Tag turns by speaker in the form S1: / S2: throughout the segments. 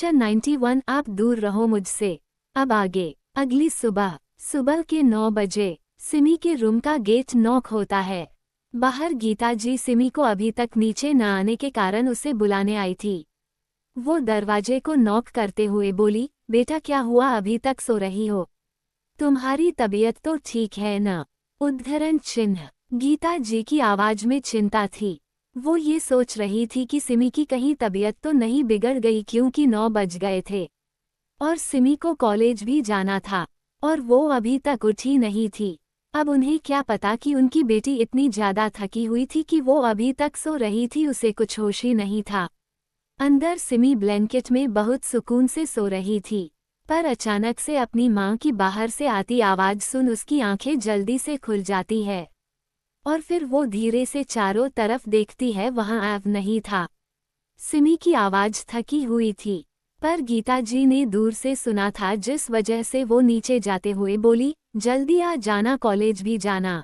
S1: Lecture 91 आप दूर रहो मुझसे। अब आगे। अगली सुबह के 9 बजे सिमी के रूम का गेट नॉक होता है। बाहर गीता जी सिमी को अभी तक नीचे न आने के कारण उसे बुलाने आई थी। वो दरवाजे को नॉक करते हुए बोली, बेटा क्या हुआ, अभी तक सो रही हो? तुम्हारी तबीयत तो ठीक है न? उद्धरण चिन्ह। गीता जी की आवाज में चिंता थी। वो ये सोच रही थी कि सिमी की कहीं तबीयत तो नहीं बिगड़ गई, क्योंकि 9 बज गए थे और सिमी को कॉलेज भी जाना था और वो अभी तक उठी नहीं थी। अब उन्हें क्या पता कि उनकी बेटी इतनी ज्यादा थकी हुई थी कि वो अभी तक सो रही थी, उसे कुछ होश ही नहीं था। अंदर सिमी ब्लैंकेट में बहुत सुकून से सो रही थी, पर अचानक से अपनी माँ की बाहर से आती आवाज सुन उसकी आंखें जल्दी से खुल जाती है और फिर वो धीरे से चारों तरफ देखती है, वहां एव नहीं था। सिमी की आवाज थकी हुई थी, पर गीता जी ने दूर से सुना था, जिस वजह से वो नीचे जाते हुए बोली, जल्दी आ जाना, कॉलेज भी जाना।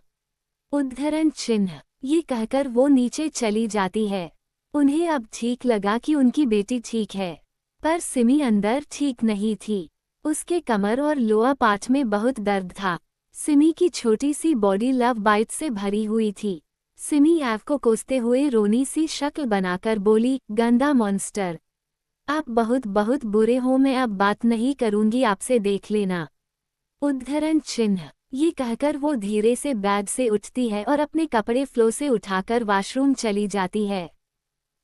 S1: उद्धरण चिन्ह। ये कहकर वो नीचे चली जाती है। उन्हें अब ठीक लगा कि उनकी बेटी ठीक है, पर सिमी अंदर ठीक नहीं थी। उसके कमर और लोअर पार्ट में बहुत दर्द था। सिमी की छोटी सी बॉडी लव बाइट से भरी हुई थी। सिमी एव को कोसते हुए रोनी सी शक्ल बनाकर बोली, गंदा मॉन्स्टर, आप बहुत बहुत बुरे हो, मैं अब बात नहीं करूंगी आपसे, देख लेना। उद्धरण चिन्ह। ये कहकर वो धीरे से बेड से उठती है और अपने कपड़े फ्लो से उठाकर वॉशरूम चली जाती है।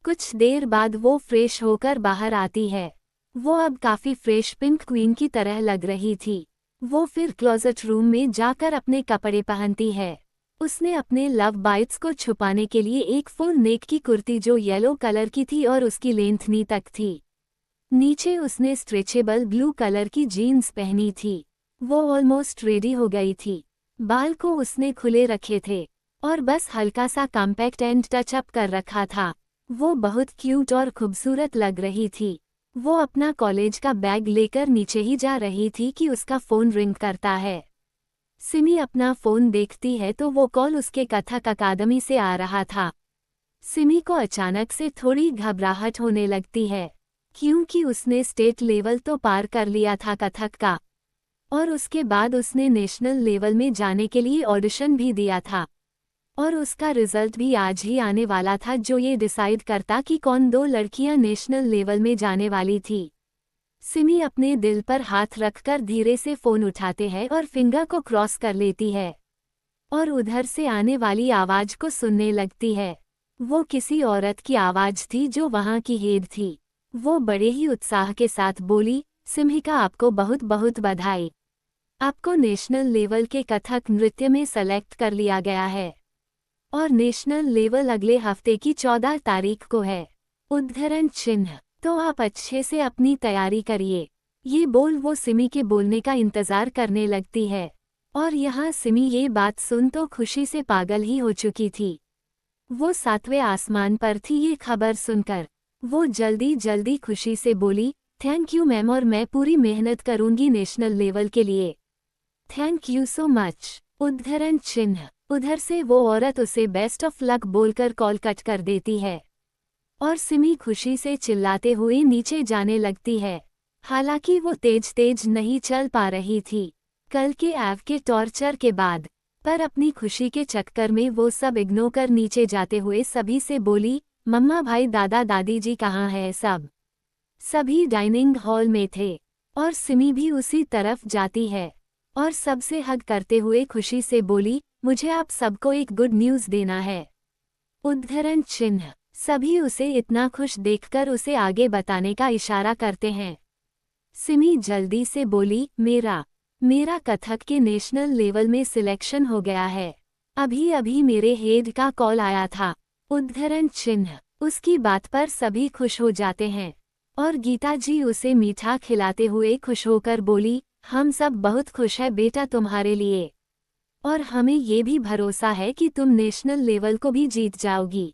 S1: कुछ देर बाद वो फ्रेश होकर बाहर आती है। वो अब काफी फ्रेश पिंक क्वीन की तरह लग रही थी। वो फिर क्लोजेट रूम में जाकर अपने कपड़े पहनती है। उसने अपने लव बाइट्स को छुपाने के लिए एक फुल नेक की कुर्ती जो येलो कलर की थी और उसकी लेंथ नी तक थी। नीचे उसने स्ट्रेचेबल ब्लू कलर की जीन्स पहनी थी। वो ऑलमोस्ट रेडी हो गई थी। बाल को उसने खुले रखे थे और बस हल्का सा कॉम्पैक्ट एंड टचअप कर रखा था। वो बहुत क्यूट और खूबसूरत लग रही थी। वो अपना कॉलेज का बैग लेकर नीचे ही जा रही थी कि उसका फ़ोन रिंग करता है। सिमी अपना फ़ोन देखती है तो वो कॉल उसके कथक अकादमी से आ रहा था। सिमी को अचानक से थोड़ी घबराहट होने लगती है, क्योंकि उसने स्टेट लेवल तो पार कर लिया था कथक का, और उसके बाद उसने नेशनल लेवल में जाने के लिए ऑडिशन भी दिया था और उसका रिजल्ट भी आज ही आने वाला था, जो ये डिसाइड करता कि कौन 2 लड़कियां नेशनल लेवल में जाने वाली थी। सिमी अपने दिल पर हाथ रखकर धीरे से फ़ोन उठाते हैं और फिंगर को क्रॉस कर लेती है और उधर से आने वाली आवाज़ को सुनने लगती है। वो किसी औरत की आवाज़ थी जो वहाँ की हेड थी। वो बड़े ही उत्साह के साथ बोली, सिम्हिका आपको बहुत बहुत बधाई, आपको नेशनल लेवल के कथक नृत्य में सेलेक्ट कर लिया गया है और नेशनल लेवल अगले हफ्ते की 14 तारीख को है। उद्धरण चिन्ह। तो आप अच्छे से अपनी तैयारी करिए। ये बोल वो सिमी के बोलने का इंतजार करने लगती है और यहाँ सिमी ये बात सुन तो खुशी से पागल ही हो चुकी थी। वो 7वें आसमान पर थी ये खबर सुनकर। वो जल्दी जल्दी खुशी से बोली, थैंक यू मैम, और मैं पूरी मेहनत करूंगी नेशनल लेवल के लिए। Thank you so much. उद्धरण चिन्ह। उधर से वो औरत उसे बेस्ट ऑफ लक बोलकर कॉल कट कर देती है और सिमी खुशी से चिल्लाते हुए नीचे जाने लगती है। हालांकि वो तेज तेज नहीं चल पा रही थी कल के एव के टॉर्चर के बाद, पर अपनी खुशी के चक्कर में वो सब इग्नोर कर नीचे जाते हुए सभी से बोली, मम्मा भाई दादा दादी जी कहाँ है सब? सभी डाइनिंग हॉल में थे और सिमी भी उसी तरफ जाती है और सबसे हग करते हुए खुशी से बोली, मुझे आप सबको एक गुड न्यूज़ देना है। उद्धरण चिन्ह। सभी उसे इतना खुश देखकर उसे आगे बताने का इशारा करते हैं। सिमी जल्दी से बोली, मेरा कथक के नेशनल लेवल में सिलेक्शन हो गया है। अभी अभी मेरे हेड का कॉल आया था। उद्धरण चिन्ह। उसकी बात पर सभी खुश हो जाते हैं और गीता जी उसे मीठा खिलाते हुए खुश होकर बोली, हम सब बहुत खुश है बेटा तुम्हारे लिए, और हमें ये भी भरोसा है कि तुम नेशनल लेवल को भी जीत जाओगी।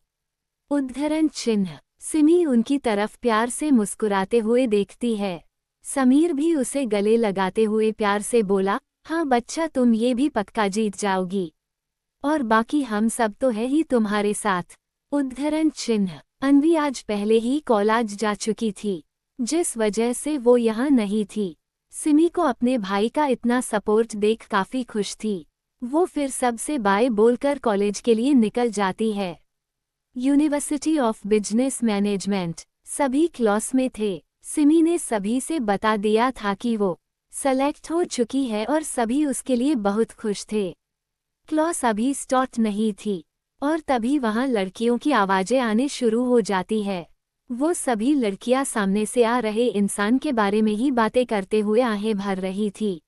S1: उद्धरण चिन्ह। सिमी उनकी तरफ प्यार से मुस्कुराते हुए देखती है। समीर भी उसे गले लगाते हुए प्यार से बोला, हाँ बच्चा तुम ये भी पक्का जीत जाओगी, और बाकी हम सब तो है ही तुम्हारे साथ। उद्धरण चिन्ह। अन्वी आज पहले ही कॉलेज जा चुकी थी। जिस वजह से वो यहाँ नहीं थी। सिमी को अपने भाई का इतना सपोर्ट देख काफी खुश थी। वो फिर सबसे बाय बोलकर कॉलेज के लिए निकल जाती है। University of business management. सभी क्लास में थे। सिमी ने सभी से बता दिया था कि वो सेलेक्ट हो चुकी है और सभी उसके लिए बहुत खुश थे। क्लास अभी स्टार्ट नहीं थी और तभी वहां लड़कियों की आवाजें आने शुरू हो जाती है। वो सभी लड़कियां सामने से आ रहे इंसान के बारे में ही बातें करते हुए आहें भर रही थी।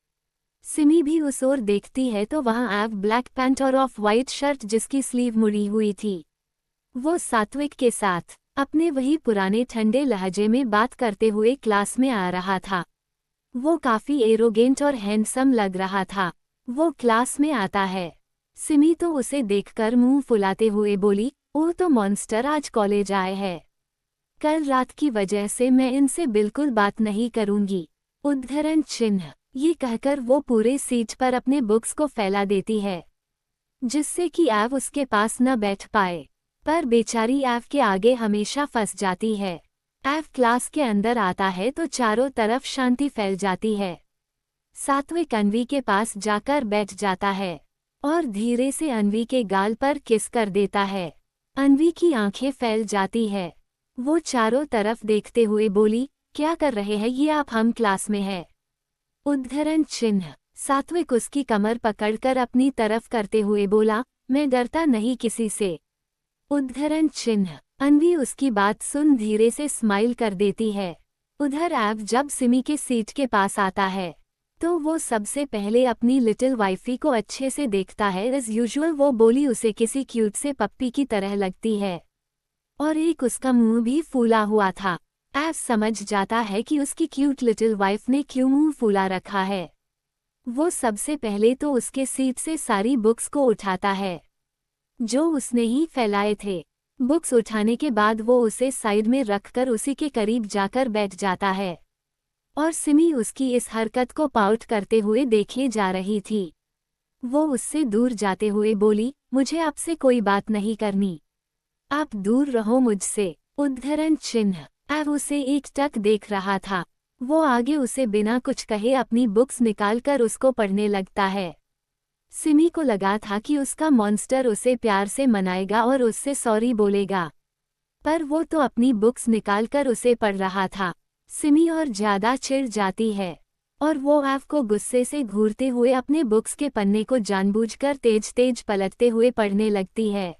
S1: सिमी भी उस ओर देखती है तो वहां एव ब्लैक पैंट और ऑफ वाइट शर्ट जिसकी स्लीव मुड़ी हुई थी। वो सात्विक के साथ अपने वही पुराने ठंडे लहजे में बात करते हुए क्लास में आ रहा था। वो काफी एरोगेंट और हैंडसम लग रहा था। वो क्लास में आता है। सिमी तो उसे देखकर मुंह फुलाते हुए बोली, ओ तो मॉन्स्टर आज कॉलेज आए हैं। कल रात की वजह से मैं इनसे बिल्कुल बात नहीं करूंगी। उद्धरण चिन्ह। ये कहकर वो पूरे सीट पर अपने बुक्स को फैला देती है जिससे कि एव उसके पास न बैठ पाए। पर बेचारी एव के आगे हमेशा फंस जाती है। एव क्लास के अंदर आता है तो चारों तरफ शांति फैल जाती है। सात्विक अनवी के पास जाकर बैठ जाता है और धीरे से अनवी के गाल पर किस कर देता है। अनवी की आंखें फैल जाती है। वो चारों तरफ देखते हुए बोली, क्या कर रहे हैं ये आप, हम क्लास में है। उद्धरण चिन्ह। सात्विक उसकी कमर पकड़कर अपनी तरफ करते हुए बोला, मैं डरता नहीं किसी से। उद्धरण चिन्ह। अनवी उसकी बात सुन धीरे से स्माइल कर देती है। उधर एव जब सिमी के सीट के पास आता है तो वो सबसे पहले अपनी लिटिल वाइफी को अच्छे से देखता है। एज यूजुअल वो बोली उसे किसी क्यूट से पप्पी की तरह लगती है और एक उसका मुंह भी फूला हुआ था। एव समझ जाता है कि उसकी क्यूट लिटिल वाइफ ने क्यों मुंह फूला रखा है। वो सबसे पहले तो उसके सीट से सारी बुक्स को उठाता है जो उसने ही फैलाए थे। बुक्स उठाने के बाद वो उसे साइड में रखकर उसी के करीब जाकर बैठ जाता है और सिमी उसकी इस हरकत को पाउट करते हुए देखे जा रही थी। वो उससे दूर जाते हुए बोली, मुझे आपसे कोई बात नहीं करनी, आप दूर रहो मुझसे। उद्धरण चिन्ह। एव उसे एकटक देख रहा था। वो आगे उसे बिना कुछ कहे अपनी बुक्स निकालकर उसको पढ़ने लगता है। सिमी को लगा था कि उसका मॉन्स्टर उसे प्यार से मनाएगा और उससे सॉरी बोलेगा, पर वो तो अपनी बुक्स निकालकर उसे पढ़ रहा था। सिमी और ज्यादा चिढ़ जाती है और वो एव को गुस्से से घूरते हुए अपने बुक्स के पन्ने को जानबूझकर तेज तेज पलटते हुए पढ़ने लगती है।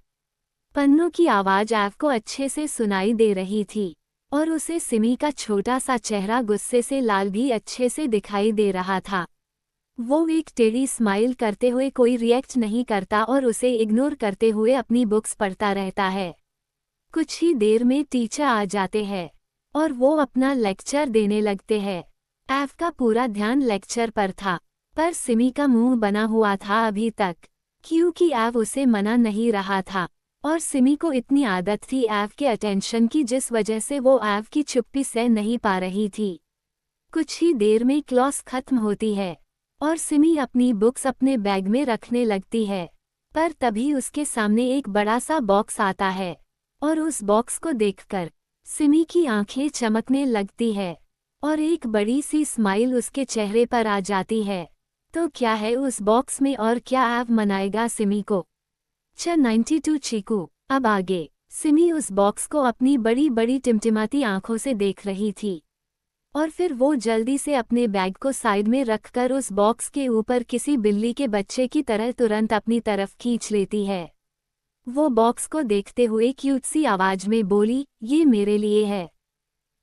S1: पन्नों की आवाज एव को अच्छे से सुनाई दे रही थी और उसे सिमी का छोटा सा चेहरा गुस्से से लाल भी अच्छे से दिखाई दे रहा था। वो एक टेढ़ी स्माइल करते हुए कोई रिएक्ट नहीं करता और उसे इग्नोर करते हुए अपनी बुक्स पढ़ता रहता है। कुछ ही देर में टीचर आ जाते हैं और वो अपना लेक्चर देने लगते हैं। एव का पूरा ध्यान लेक्चर पर था पर सिमी का मुंह बना हुआ था अभी तक, क्योंकि एव उसे मना नहीं रहा था और सिमी को इतनी आदत थी एव के अटेंशन की जिस वजह से वो एव की चुप्पी सह नहीं पा रही थी। कुछ ही देर में क्लास खत्म होती है और सिमी अपनी बुक्स अपने बैग में रखने लगती है, पर तभी उसके सामने एक बड़ा सा बॉक्स आता है और उस बॉक्स को देखकर सिमी की आंखें चमकने लगती है और एक बड़ी सी स्माइल उसके चेहरे पर आ जाती है। तो क्या है उस बॉक्स में और क्या एव मनाएगा सिमी को? 92 चीकू। अब आगे। सिमी उस बॉक्स को अपनी बड़ी बड़ी टिमटिमाती आंखों से देख रही थी और फिर वो जल्दी से अपने बैग को साइड में रखकर उस बॉक्स के ऊपर किसी बिल्ली के बच्चे की तरह तुरंत अपनी तरफ खींच लेती है। वो बॉक्स को देखते हुए क्यूट सी आवाज में बोली, ये मेरे लिए है।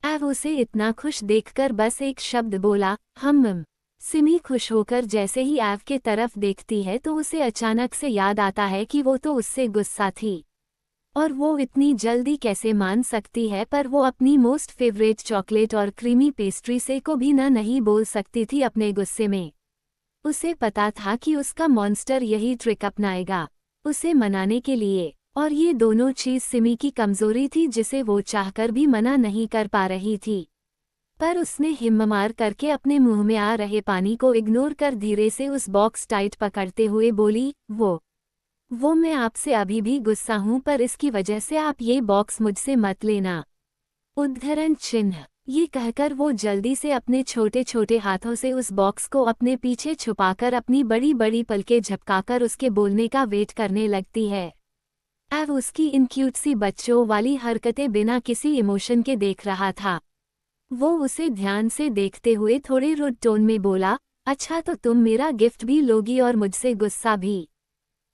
S1: एव उसे इतना खुश देखकर बस एक शब्द बोला, हम। सिमी खुश होकर जैसे ही एव के तरफ देखती है तो उसे अचानक से याद आता है कि वो तो उससे गुस्सा थी और वो इतनी जल्दी कैसे मान सकती है, पर वो अपनी मोस्ट फेवरेट चॉकलेट और क्रीमी पेस्ट्री से को भी नहीं बोल सकती थी अपने गुस्से में। उसे पता था कि उसका मॉन्स्टर यही ट्रिक अपनाएगा उसे मनाने के लिए, और ये दोनों चीज सिमी की कमजोरी थी जिसे वो चाहकर भी मना नहीं कर पा रही थी। पर उसने हिम्मत करके अपने मुंह में आ रहे पानी को इग्नोर कर धीरे से उस बॉक्स टाइट पकड़ते हुए बोली, वो मैं आपसे अभी भी गुस्सा हूं, पर इसकी वजह से आप ये बॉक्स मुझसे मत लेना। उद्धरण चिन्ह। ये कहकर वो जल्दी से अपने छोटे छोटे हाथों से उस बॉक्स को अपने पीछे छुपाकर अपनी बड़ी बड़ी पलकें झपकाकर उसके बोलने का वेट करने लगती है। एव उसकी इन क्यूट सी बच्चों वाली हरकतें बिना किसी इमोशन के देख रहा था। वो उसे ध्यान से देखते हुए थोड़े रुड टोन में बोला, अच्छा तो तुम मेरा गिफ्ट भी लोगी और मुझसे गुस्सा भी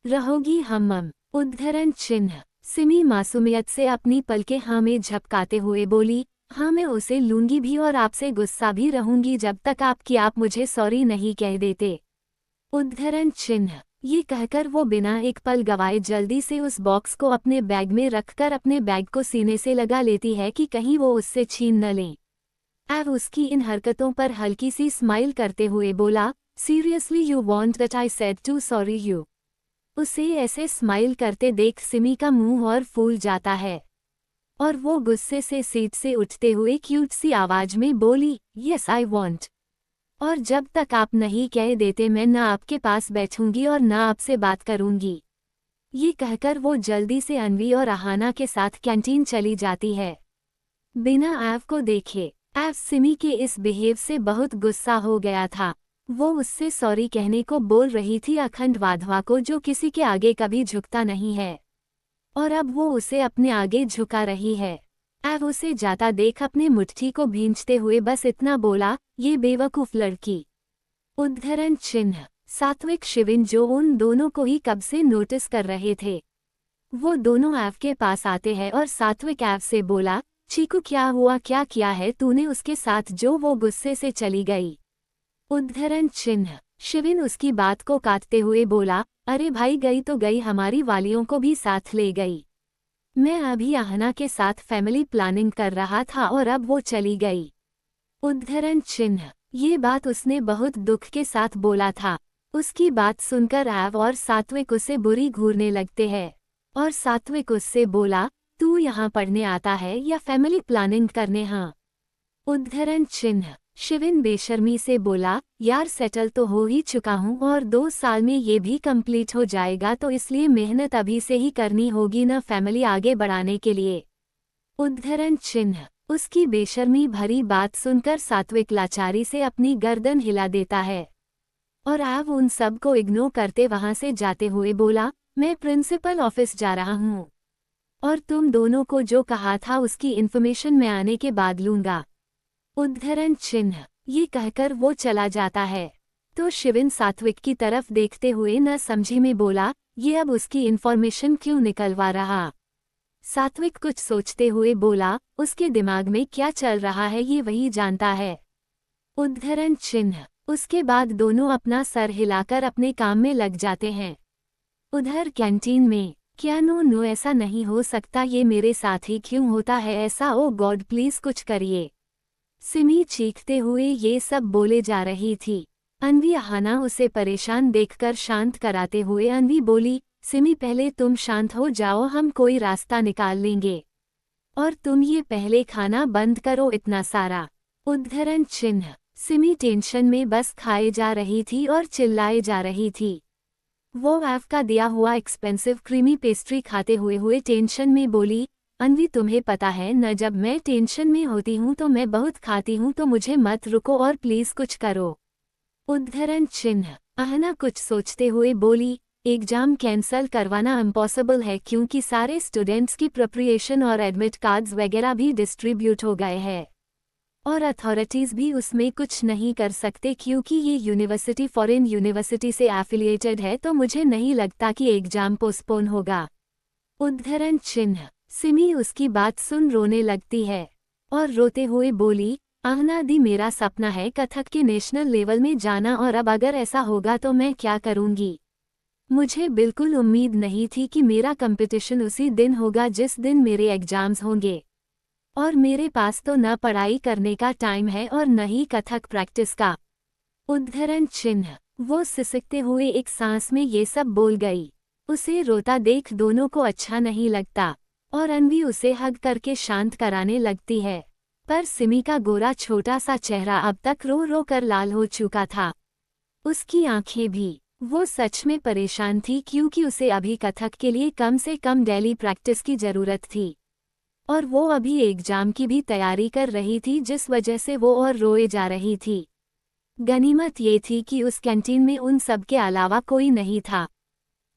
S1: रहोगी हम्मम। उद्धरण चिन्ह। सिमी मासूमियत से अपनी पलकें हाँ में झपकाते हुए बोली, हाँ मैं उसे लूंगी भी और आपसे गुस्सा भी रहूंगी जब तक आप मुझे सॉरी नहीं कह देते। उद्धरण चिन्ह। ये कहकर वो बिना एक पल गवाए जल्दी से उस बॉक्स को अपने बैग में रखकर अपने बैग को सीने से लगा लेती है कि कहीं वो उससे छीन न लें। एव उसकी इन हरकतों पर हल्की सी स्माइल करते हुए बोला, seriously you want that I said to sorry you. उसे ऐसे स्माइल करते देख सिमी का मुंह और फूल जाता है और वो गुस्से से सीट से उठते हुए क्यूट सी आवाज में बोली, यस आई वॉन्ट। और जब तक आप नहीं कह देते मैं न आपके पास बैठूंगी और न आपसे बात करूंगी। ये कहकर वो जल्दी से अनवी और अहाना के साथ कैंटीन चली जाती है बिना एव को देखे। एव सिमी के इस बिहेव से बहुत गुस्सा हो गया था। वो उससे सॉरी कहने को बोल रही थी अखंड वाधवा को, जो किसी के आगे कभी झुकता नहीं है, और अब वो उसे अपने आगे झुका रही है। एव उसे जाता देख अपने मुट्ठी को भींचते हुए बस इतना बोला, ये बेवकूफ लड़की। उद्धरण चिन्ह। सात्विक शिविन जो उन दोनों को ही कब से नोटिस कर रहे थे, वो दोनों एव के पास आते हैं और सात्विक एव से बोला, चीकू क्या हुआ, क्या किया है तूने उसके साथ जो वो गुस्से से चली गई। उद्धरण चिन्ह। शिविन उसकी बात को काटते हुए बोला, अरे भाई गई तो गई, हमारी वालियों को भी साथ ले गई। मैं अभी आहना के साथ फैमिली प्लानिंग कर रहा था और अब वो चली गई। उद्धरण चिन्ह। ये बात उसने बहुत दुख के साथ बोला था। उसकी बात सुनकर एव और सात्विक उसे बुरी घूरने लगते हैं और सात्विक उससे बोला, तू यहाँ पढ़ने आता है या फैमिली प्लानिंग करने? हाँ। उद्धरण चिन्ह। शिविन बेशर्मी से बोला, यार सेटल तो हो ही चुका हूँ और 2 साल में ये भी कंप्लीट हो जाएगा, तो इसलिए मेहनत अभी से ही करनी होगी ना फैमिली आगे बढ़ाने के लिए। उद्धरण चिन्ह। उसकी बेशर्मी भरी बात सुनकर सात्विक लाचारी से अपनी गर्दन हिला देता है और एव उन सब को इग्नोर करते वहां से जाते हुए बोला, मैं प्रिंसिपल ऑफिस जा रहा हूँ और तुम दोनों को जो कहा था उसकी इन्फॉर्मेशन मैं आने के बाद लूंगा। उद्धरण चिन्ह। ये कहकर वो चला जाता है तो शिविन सात्विक की तरफ देखते हुए न समझी में बोला, ये अब उसकी इन्फॉर्मेशन क्यों निकलवा रहा। सात्विक कुछ सोचते हुए बोला, उसके दिमाग में क्या चल रहा है ये वही जानता है। उद्धरण चिन्ह। उसके बाद दोनों अपना सर हिलाकर अपने काम में लग जाते हैं। उधर कैंटीन में, क्या नो ऐसा नहीं हो सकता, ये मेरे साथ ही क्यों होता है ऐसा, ओ गॉड प्लीज कुछ करिए। सिमी चीखते हुए ये सब बोले जा रही थी। अनवी अहाना उसे परेशान देखकर शांत कराते हुए अनवी बोली, सिमी पहले तुम शांत हो जाओ, हम कोई रास्ता निकाल लेंगे और तुम ये पहले खाना बंद करो इतना सारा। उद्धरण चिन्ह। सिमी टेंशन में बस खाए जा रही थी और चिल्लाए जा रही थी। वो एव का दिया हुआ एक्सपेंसिव क्रीमी पेस्ट्री खाते हुए टेंशन में बोली, अनवी तुम्हें पता है न, जब मैं टेंशन में होती हूँ तो मैं बहुत खाती हूँ, तो मुझे मत रुको और प्लीज कुछ करो। उद्धरण चिन्ह। आहना कुछ सोचते हुए बोली, एग्जाम कैंसल करवाना इम्पॉसिबल है क्योंकि सारे स्टूडेंट्स की प्रिपरेशन और एडमिट कार्ड्स वगैरह भी डिस्ट्रीब्यूट हो गए हैं और अथॉरिटीज़ भी उसमें कुछ नहीं कर सकते क्योंकि ये यूनिवर्सिटी फॉरेन यूनिवर्सिटी से एफिलिएटेड है, तो मुझे नहीं लगता कि एग्जाम पोस्टपोन होगा। उद्धरण चिन्ह। सिमी उसकी बात सुन रोने लगती है और रोते हुए बोली, आहना दी मेरा सपना है कथक के नेशनल लेवल में जाना और अब अगर ऐसा होगा तो मैं क्या करूंगी। मुझे बिल्कुल उम्मीद नहीं थी कि मेरा कंपटीशन उसी दिन होगा जिस दिन मेरे एग्जाम्स होंगे और मेरे पास तो न पढ़ाई करने का टाइम है और न ही कथक प्रैक्टिस का। उद्धरण चिन्ह। वो सिसकते हुए एक सांस में ये सब बोल गई। उसे रोता देख दोनों को अच्छा नहीं लगता और अनवी उसे हग करके शांत कराने लगती है, पर सिमी का गोरा छोटा सा चेहरा अब तक रो रो कर लाल हो चुका था। उसकी आंखें भी। वो सच में परेशान थी क्योंकि उसे अभी कथक के लिए कम से कम डेली प्रैक्टिस की जरूरत थी। और वो अभी एग्जाम की भी तैयारी कर रही थी, जिस वजह से वो और रोए जा रही थी। गनीमत ये थी कि उस कैंटीन में उन सब के अलावा कोई नहीं था,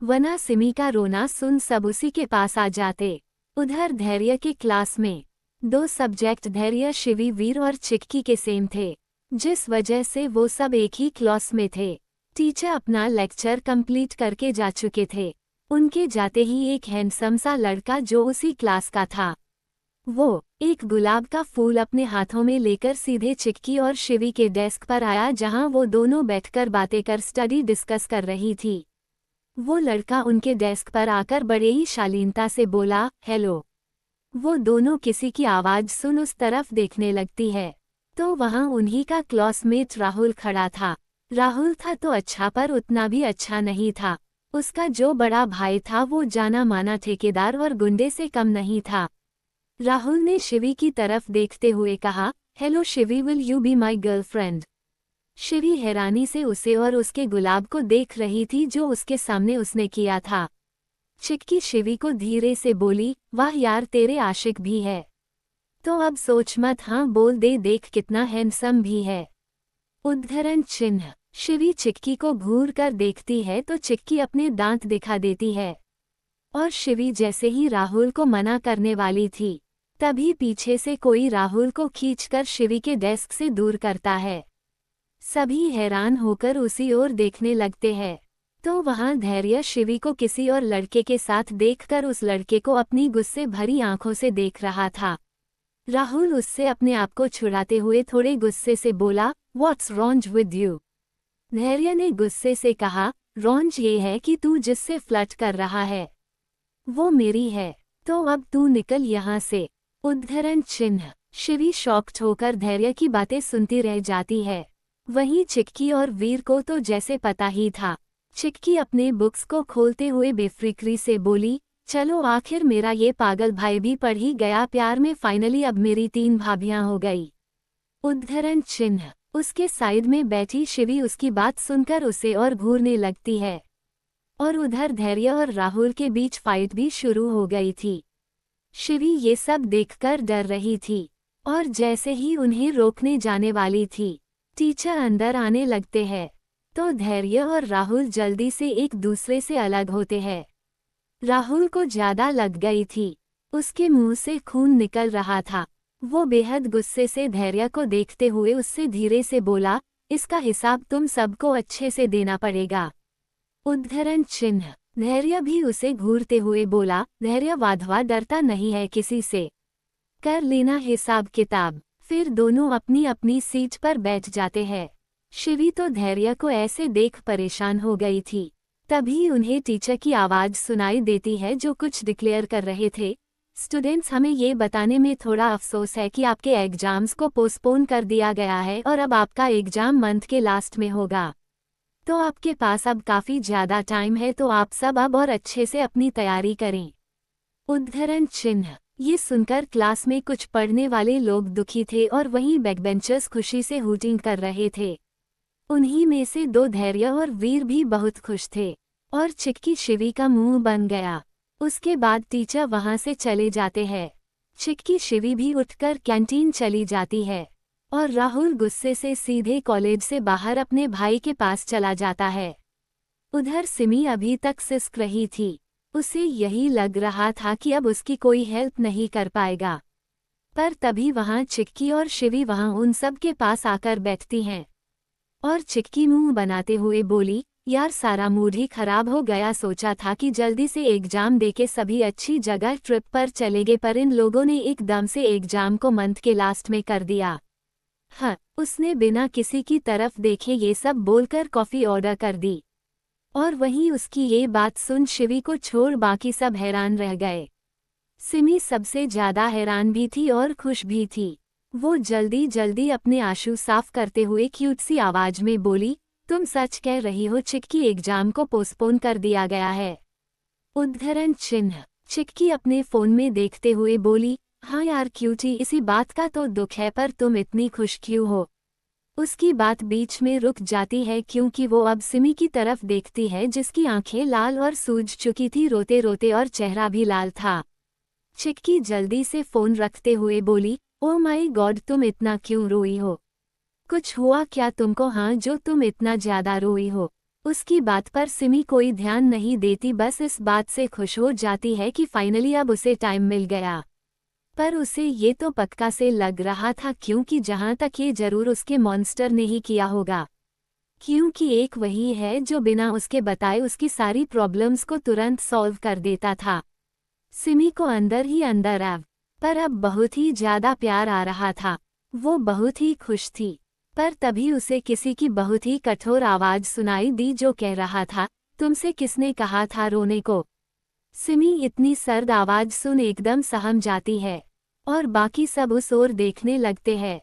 S1: वरना सिमी का रोना सुन सब उसी के पास आ जाते। उधर धैर्य के क्लास में 2 सब्जेक्ट धैर्य, शिवी, वीर और चिक्की के सेम थे, जिस वजह से वो सब एक ही क्लास में थे। टीचर अपना लेक्चर कंप्लीट करके जा चुके थे। उनके जाते ही एक हैंडसम सा लड़का जो उसी क्लास का था, वो एक गुलाब का फूल अपने हाथों में लेकर सीधे चिक्की और शिवी के डेस्क पर आया, जहां वो दोनों बैठकर बातें कर स्टडी डिस्कस कर रही थी। वो लड़का उनके डेस्क पर आकर बड़े ही शालीनता से बोला, हेलो। वो दोनों किसी की आवाज़ सुन उस तरफ देखने लगती है, तो वहां उन्हीं का क्लासमेट राहुल खड़ा था। राहुल था तो अच्छा, पर उतना भी अच्छा नहीं था। उसका जो बड़ा भाई था वो जाना माना ठेकेदार और गुंडे से कम नहीं था। राहुल ने शिवी की तरफ देखते हुए कहा, hello Shivi, will you be my girlfriend? Shivi हैरानी से उसे और उसके गुलाब को देख रही थी जो उसके सामने उसने किया था। चिक्की शिवी को धीरे से बोली, वाह यार, तेरे आशिक भी है तो अब सोच मत, हाँ बोल दे, देख कितना हैंडसम भी है। उद्धरण चिन्ह। शिवी चिक्की को घूर कर देखती है तो चिक्की अपने दांत दिखा देती है, और शिवी जैसे ही राहुल को मना करने वाली थी, तभी पीछे से कोई राहुल को खींचकर शिवी के डेस्क से दूर करता है। सभी हैरान होकर उसी ओर देखने लगते हैं, तो वहां धैर्य शिवी को किसी और लड़के के साथ देखकर उस लड़के को अपनी गुस्से भरी आंखों से देख रहा था। राहुल उससे अपने आप को छुड़ाते हुए थोड़े गुस्से से बोला, व्हाट्स रॉन्ग विद यू? धैर्य ने गुस्से से कहा, रॉन्ग ये है कि तू जिससे फ्लर्ट कर रहा है वो मेरी है, तो अब तू निकल यहाँ से। उद्धरण चिन्ह। शिवी शॉक्ड होकर धैर्य की बातें सुनती रह जाती है। वहीं चिक्की और वीर को तो जैसे पता ही था। चिक्की अपने बुक्स को खोलते हुए बेफिक्री से बोली, चलो आखिर मेरा ये पागल भाई भी पढ़ ही गया प्यार में, फाइनली अब मेरी 3 भाभियां हो गई। उद्धरण चिन्ह। उसके साइड में बैठी शिवी उसकी बात सुनकर उसे और घूरने लगती है, और उधर धैर्य और राहुल के बीच फाइट भी शुरू हो गई थी। शिवी ये सब देखकर डर रही थी, और जैसे ही उन्हें रोकने जाने वाली थी, टीचर अंदर आने लगते हैं, तो धैर्य और राहुल जल्दी से एक दूसरे से अलग होते हैं। राहुल को ज्यादा लग गई थी, उसके मुंह से खून निकल रहा था। वो बेहद गुस्से से धैर्य को देखते हुए उससे धीरे से बोला, इसका हिसाब तुम सबको अच्छे से देना पड़ेगा। उद्धरण चिन्ह। धैर्य भी उसे घूरते हुए बोला, धैर्य वाधवा डरता नहीं है किसी से, कर लेना हिसाब किताब। फिर दोनों अपनी अपनी सीट पर बैठ जाते हैं। शिवी तो धैर्य को ऐसे देख परेशान हो गई थी। तभी उन्हें टीचर की आवाज़ सुनाई देती है जो कुछ डिक्लेयर कर रहे थे, स्टूडेंट्स, हमें ये बताने में थोड़ा अफसोस है कि आपके एग्जाम्स को पोस्टपोन कर दिया गया है और अब आपका एग्जाम मंथ के लास्ट में होगा, तो आपके पास अब काफ़ी ज़्यादा टाइम है, तो आप सब अब और अच्छे से अपनी तैयारी करें। उद्धरण चिन्ह। ये सुनकर क्लास में कुछ पढ़ने वाले लोग दुखी थे और वहीं बैकबेंचर्स खुशी से हूटिंग कर रहे थे। उन्हीं में से 2 धैर्य और वीर भी बहुत खुश थे, और चिक्की शिवी का मुंह बन गया। उसके बाद टीचर वहां से चले जाते हैं। चिक्की शिवी भी उठकर कैंटीन चली जाती है, और राहुल गुस्से से सीधे कॉलेज से बाहर अपने भाई के पास चला जाता है। उधर सिमी अभी तक सिसक रही थी। उसे यही लग रहा था कि अब उसकी कोई हेल्प नहीं कर पाएगा, पर तभी वहां चिक्की और शिवी वहां उन सब के पास आकर बैठती हैं, और चिक्की मुंह बनाते हुए बोली, यार सारा मूड ही खराब हो गया, सोचा था कि जल्दी से एग्जाम देके सभी अच्छी जगह ट्रिप पर चलेंगे, पर इन लोगों ने एकदम से एग्जाम को मंथ के लास्ट में कर दिया। हाँ, उसने बिना किसी की तरफ देखे ये सब बोलकर कॉफ़ी ऑर्डर कर दी, और वहीं उसकी ये बात सुन शिवी को छोड़ बाकी सब हैरान रह गए। सिमी सबसे ज़्यादा हैरान भी थी और खुश भी थी। वो जल्दी जल्दी अपने आंसू साफ करते हुए क्यूट सी आवाज में बोली, तुम सच कह रही हो चिक्की, एग्जाम को पोस्टपोन कर दिया गया है। उद्धरण चिन्ह। चिक्की अपने फोन में देखते हुए बोली, हाँ यार क्यूटी, इसी बात का तो दुख है, पर तुम इतनी खुश क्यों हो? उसकी बात बीच में रुक जाती है क्योंकि वो अब सिमी की तरफ देखती है जिसकी आंखें लाल और सूज चुकी थी रोते रोते, और चेहरा भी लाल था। चिक्की जल्दी से फ़ोन रखते हुए बोली, ओह माय गॉड, तुम इतना क्यों रोई हो? कुछ हुआ क्या तुमको? हाँ, जो तुम इतना ज़्यादा रोई हो। उसकी बात पर सिमी कोई ध्यान नहीं देती, बस इस बात से खुश हो जाती है कि फाइनली अब उसे टाइम मिल गया। पर उसे ये तो पक्का से लग रहा था, क्योंकि जहाँ तक ये जरूर उसके मॉन्स्टर ने ही किया होगा, क्योंकि एक वही है जो बिना उसके बताए उसकी सारी प्रॉब्लम्स को तुरंत सॉल्व कर देता था। सिमी को अंदर ही अंदर अब बहुत ही ज़्यादा प्यार आ रहा था। वो बहुत ही खुश थी। पर तभी उसे किसी की बहुत ही कठोर आवाज़ सुनाई दी जो कह रहा था, तुमसे किसने कहा था रोने को? सिमी इतनी सर्द आवाज़ सुन एकदम सहम जाती है और बाकी सब उस ओर देखने लगते हैं।